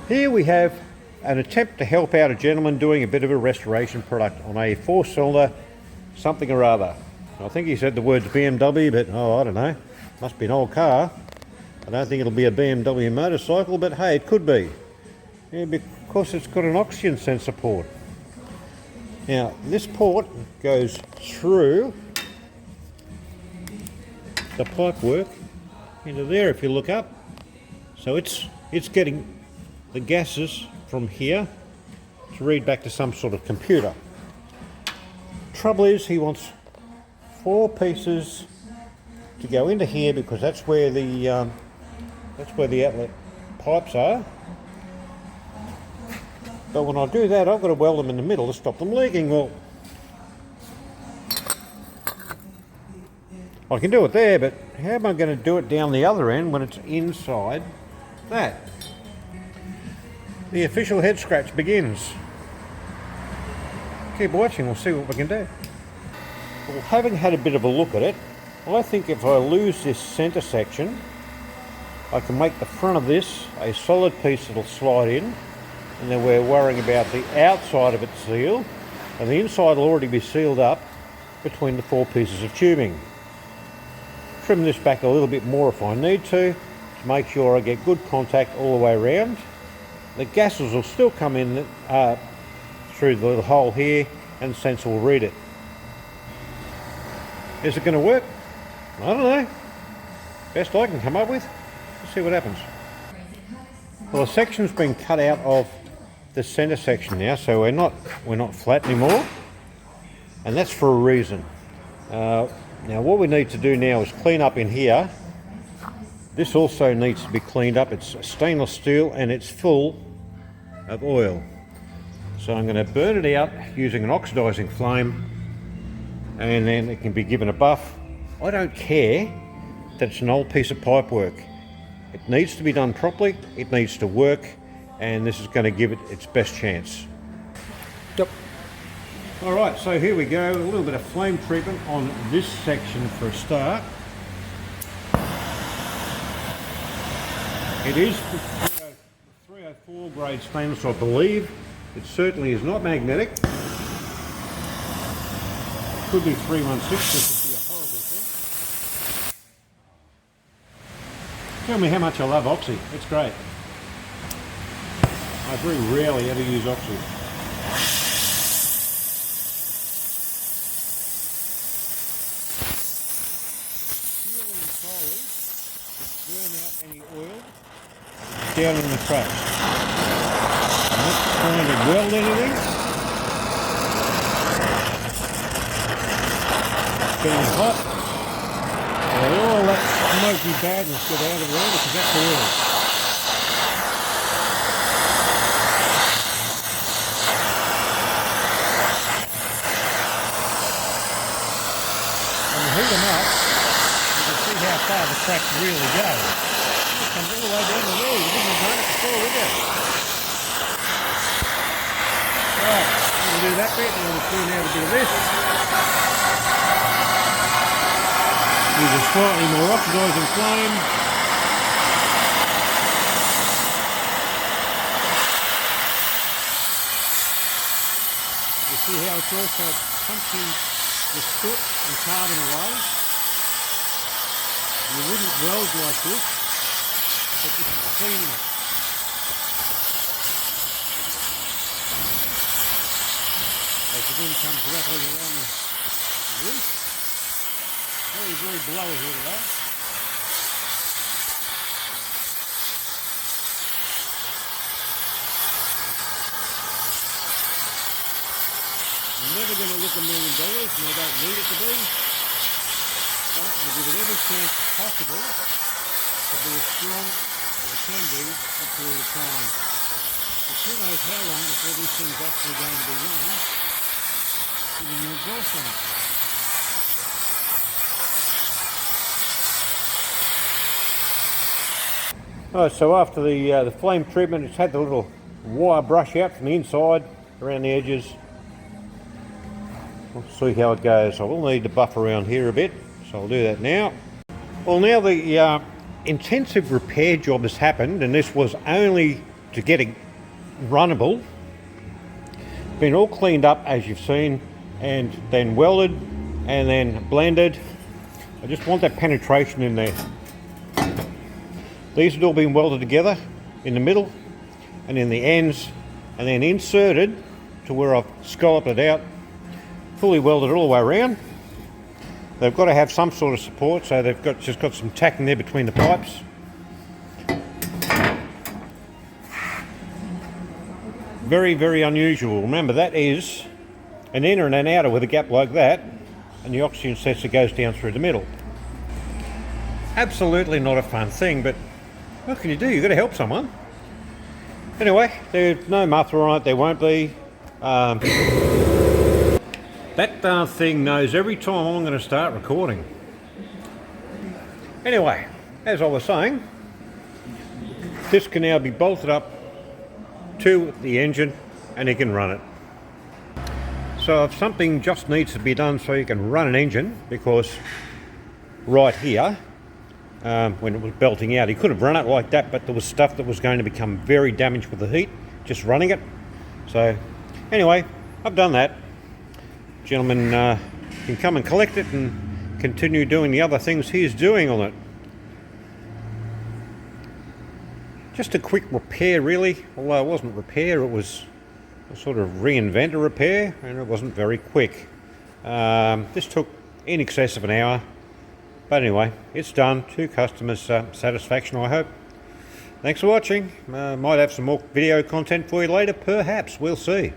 Here we have an attempt to help out a gentleman doing a bit of a restoration product on a 4-cylinder something or other. I think he said the words BMW, but I don't know. Must be an old car. I don't think it'll be a BMW motorcycle, but hey, it could be. Yeah, because it's got an oxygen sensor port. Now, this port goes through the pipework into there if you look up. So it's getting the gases from here to read back to some sort of computer. Trouble is, he wants 4 pieces to go into here because that's where the outlet pipes are. But when I do that, I've got to weld them in the middle to stop them leaking. Well, I can do it there, but how am I going to do it down the other end when it's inside that? The official head scratch begins. Keep watching, we'll see what we can do. Well, having had a bit of a look at it, I think if I lose this centre section, I can make the front of this a solid piece that'll slide in, and then we're worrying about the outside of it sealed, and the inside will already be sealed up between the 4 pieces of tubing. Trim this back a little bit more if I need to make sure I get good contact all the way around. The gases will still come in through the little hole here, and the sensor will read it. Is it going to work? I don't know. Best I can come up with. Let's see what happens. Well, a section's been cut out of the centre section now, so we're not flat anymore, and that's for a reason. Now what we need to do now is clean up in here. This also needs to be cleaned up. It's stainless steel and it's full of oil. So I'm going to burn it out using an oxidizing flame, and then it can be given a buff. I don't care that it's an old piece of pipe work. It needs to be done properly, it needs to work, and this is going to give it its best chance. Yep. Alright, so here we go, a little bit of flame treatment on this section for a start. It is 304 grade stainless, I believe. It certainly is not magnetic. Could be 316, this would be a horrible thing. Tell me how much I love Oxy, it's great. I very rarely ever use Oxy. Sealing slowly to burn out any oil down in the cracks. I'm not trying to weld anything. Getting hot, and all that smoky badness get out of there because that's oil. When you heat them up, you can see how far the cracks really go. It comes all the way down the wall. You didn't have done it before, did you? Right, we'll do that bit, and we'll clean out a bit of this. Use a slightly more oxidizing flame. You see how it's also punching the soot and carbon away. You wouldn't weld like this, but this is cleaning it. As the wind comes rattling around the roof. Very blowy here today. Never going to look $1 million, and I don't need it to be. But I give it every chance possible to be as strong as it can be before the time. But who knows how long before this thing's actually going to be running with a new exhaust on it. Right, so after the flame treatment, it's had the little wire brush out from the inside around the edges. We'll see how it goes. I will need to buff around here a bit, so I'll do that now. Well, now the intensive repair job has happened, and this was only to get it runnable. Been all cleaned up as you've seen, and then welded and then blended. I just want that penetration in there. These had all been welded together in the middle and in the ends, and then inserted to where I've scalloped it out, fully welded all the way around. They've got to have some sort of support, so they've just got some tacking there between the pipes. Very, very unusual. Remember, that is an inner and an outer with a gap like that, and the oxygen sensor goes down through the middle. Absolutely not a fun thing, but what can you do? You've got to help someone. Anyway, there's no muffler on it, there won't be. That darn thing knows every time I'm going to start recording. Anyway, as I was saying, this can now be bolted up to the engine and you can run it. So if something just needs to be done so you can run an engine, because right here, when it was belting out, he could have run it like that, but there was stuff that was going to become very damaged with the heat, just running it. So anyway, I've done that. Gentleman can come and collect it and continue doing the other things he's doing on it. Just a quick repair really, although it wasn't repair, it was a sort of reinvent a repair, and it wasn't very quick. This took in excess of an hour, but anyway, it's done to customers' satisfaction, I hope. Thanks for watching. Might have some more video content for you later, perhaps, we'll see.